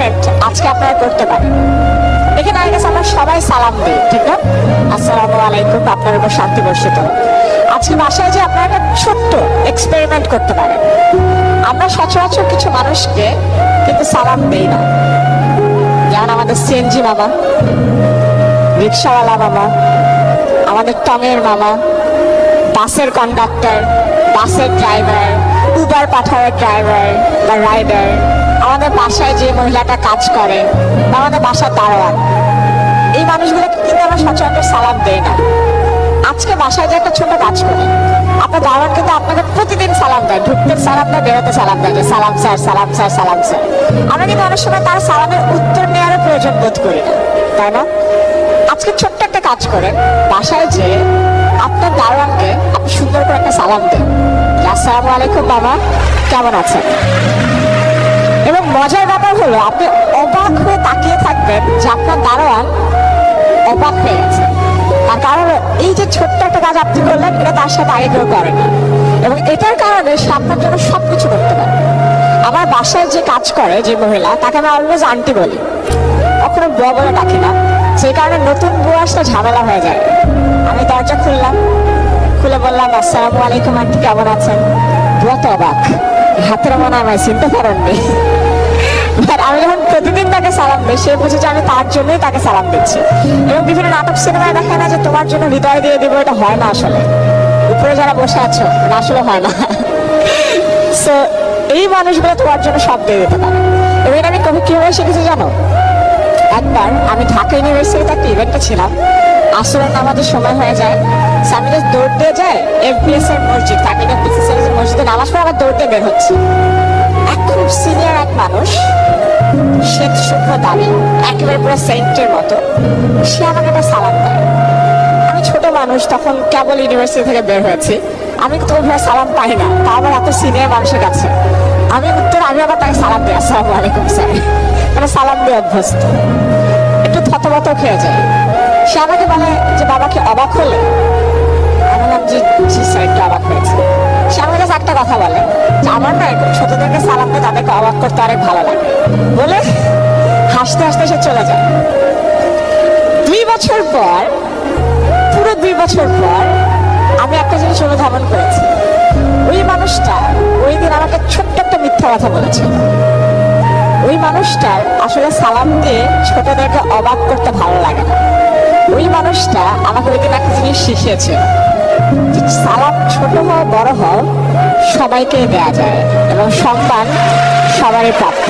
Experiment আজকে আপনারা করতে পারেন। এখানে আগে গেছে আমরা সবাই সালাম দিই, ঠিক না? আসসালামু আলাইকুম, আপনার উপর শান্তি বর্ষিত হোক। আজকে বাসায় যে আপনারা একটা ছোট্ট এক্সপেরিমেন্ট করতে পারেন। আমরা সচরাচর কিছু মানুষকে কিন্তু সালাম দেই না, যেমন আমাদের সিএনজি মামা, রিক্সাওয়ালা মামা, আমাদের টমের মামা, বাসের কন্ডাক্টর, বাসের ড্রাইভার, উবার পাঠানোর ড্রাইভার বা রাইডার, আমাদের বাসায় যে মহিলাটা কাজ করে বা আমাদের বাসার দারোয়ান, এই মানুষগুলোকে কিন্তু আমরা সচরাচর সালাম দেই না। আজকে বাসায় যে একটা ছোট কাজ করে, আপনার দারোয়ান কিন্তু আপনাকে প্রতিদিন সালাম দেয়, ঢুকতে সালাম দেয়, বেরোতে সালাম দেয়, যে সালাম স্যার, সালাম স্যার, সালাম স্যার। আমরা কিন্তু অনেক সময় তার সালামের উত্তর নেওয়ারও প্রয়োজন বোধ করি না, তাই না? আজকে ছোট্ট একটা কাজ করেন, বাসায় যে আপনার দারোয়ানকে আপনি সুন্দর করে একটা সালাম দেন, আসসালামু আলাইকুম বাবা, কেমন আছেন? এবং মজার ব্যাপার হলো আপনি অবাক হয়ে তাকিয়ে থাকবেন যে আপনার দারোয়ান অবাক হয়ে গেছে। তার কারণ এই যে ছোট্ট একটা কাজ আপনি করলেন, এটা তার সাথে আগে কেউ করে না, এবং এটার কারণে সে আপনার জন্য সবকিছু করতে পারে। আমার বাসায় যে কাজ করে যে মহিলা, তাকে আমি অলওয়েজ আন্টি বলি, কখনো বুয়া বলে ডাকি না। সেই কারণে নতুন বউ আসলে ঝামেলা হয়ে যায়। আমি দরজা খুললাম, খুলে বললাম আসসালামু আলাইকুম আন্টি, কেমন আছেন? বুয়া তো অবাক, হাতের মনে আমায় চিনতে পারেননি। আমি যখন প্রতিদিন তাকে সালাম দিই, সে বুঝে যে আমি তার জন্যই তাকে সালাম দিচ্ছি। এবং বিভিন্ন নাটক সিনেমায় দেখে না যে তোমার জন্য হৃদয় দিয়ে দিব, এটা হয় না আসলে। উপরে যারা বসে আছো, আসলে হয় না। সো এই মানুষগুলো তোমার জন্য সব দিয়ে দিতে পারে। এবং এটা আমি কবে কিভাবে শিখেছি জানো? একবার আমি ঢাকা ইউনিভার্সিটিতে একটা ইভেন্টে ছিলাম, আসরের নামাজের সময় হয়ে যায়, আমি জাস্ট দৌড় দিয়ে যাই এফবিএস এর মসজিদ, কাকিনা মসজিদে নামাজ পড়ে আবার দৌড় দিয়ে বের হচ্ছি। এক খুব সিনিয়র এক মানুষ, শ্বেত শুভ্র দাবি, একেবারে পুরো সেন্টের মতো, সে আমাকে একটা সালাম দেয়। আমি ছোট মানুষ, তখন কেবল ইউনিভার্সিটি থেকে বের হয়েছি, আমি তো ওইভাবে সালাম পাই না, তা আবার এত সিনিয়র মানুষের কাছে। আমি আবার তাকে সালাম দিই, আসসালামু আলাইকুম স্যার, মানে সালাম দিয়ে অভ্যস্ত। একটু থতমত খেয়ে যায়। সে আমাকে বলে যে বাবাকে অবাক হলে? আমি বললাম জি জি স্যার, একটু অবাক হয়েছে। সে আমার কাছে একটা কথা বলে যে আমার না এরকম ছোটদেরকে সালাম দিয়ে তাদেরকে অবাক করতে অনেক ভালো লাগে, বলে হাসতে হাসতে সে চলে যায়। 2 বছর পর, পুরো 2 বছর পর আমি একটা জিনিস অনুধাবন করেছি। ওই মানুষটা ওই দিন আমাকে ছোট্ট একটা মিথ্যা কথা বলেছিল। ওই মানুষটার আসলে সালাম দিয়ে ছোটদেরকে অবাক করতে ভালো লাগে না। ওই মানুষটা আমাকে ওই দিন একটা জিনিস শিখিয়েছে, সালাম ছোট হও বড় হও সবাইকে দেয়া যায় এবং সম্মান সবারই প্রাপ্য।